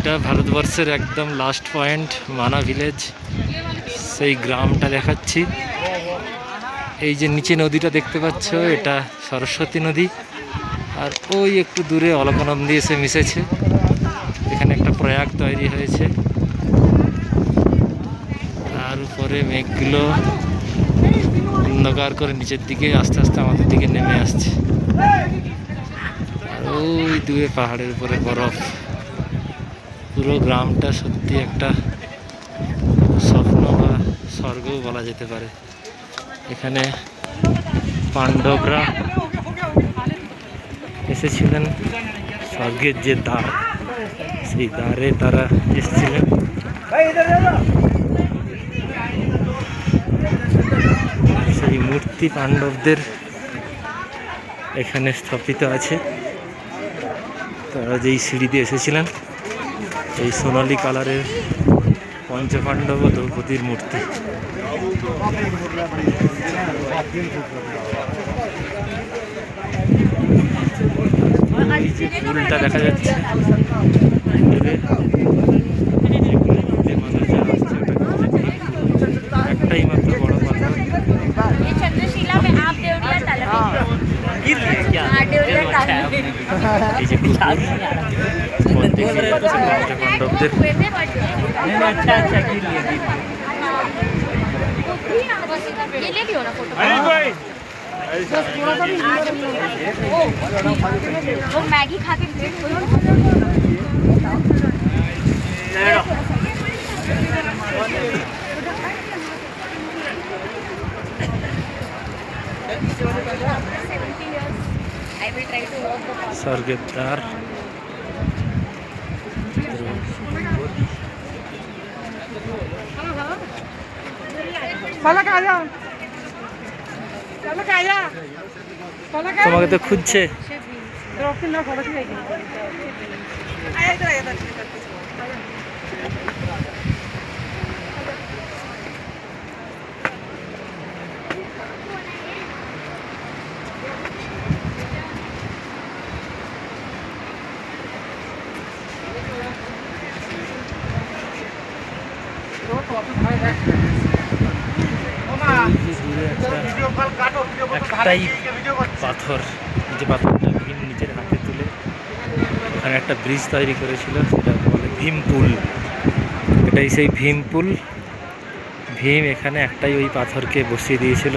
এটা ভারতবর্ষের একদম লাস্ট পয়েন্ট মানা ভিলেজ, সেই গ্রামটা দেখাচ্ছি। এই যে নিচে নদীটা দেখতে পাচ্ছ, এটা সরস্বতী নদী। আর ওই একটু দূরে অলকানন্দী এসে মিশেছে। এখানে একটা প্রয়াগ তৈরি হয়েছে। তার উপরে মেঘগুলো অন্ধকার করে নিচের দিকে আস্তে আস্তে আমাদের দিকে নেমে আসছে। আর ওই দূরে পাহাড়ের উপরে বরফ। পুরো গ্রামটা সত্যি একটা স্বপ্ন বা স্বর্গও বলা যেতে পারে। এখানে পাণ্ডবরা এসেছিলেন, স্বর্গের যে দ্বার, সেই দ্বারে তারা এসেছিলেন। সেই মূর্তি পাণ্ডবদের এখানে স্থাপিত আছে। তারা যেই সিঁড়ি দিয়ে এসেছিলেন, এই সোনালী কালারের পঞ্চপাণ্ডব ও দ্রৌপদীর মূর্তি। ফুলটা দেখা যাচ্ছে একটাই মাত্র বড় পাথর। এই যে পঞ্চপাণ্ডবদের वो मैगी खा के स्वर्गेर द्वार। তোমাকে তো খুঁজছে। একটাই পাথর, যে পাথরটা ভীম নিজের হাতে তুলে ওখানে একটা ব্রিজ তৈরি করেছিল, সেটা বলে ভীমপুল। এটাই সেই ভীমপুল। ভীম এখানে একটাই ওই পাথরকে বসিয়ে দিয়েছিল।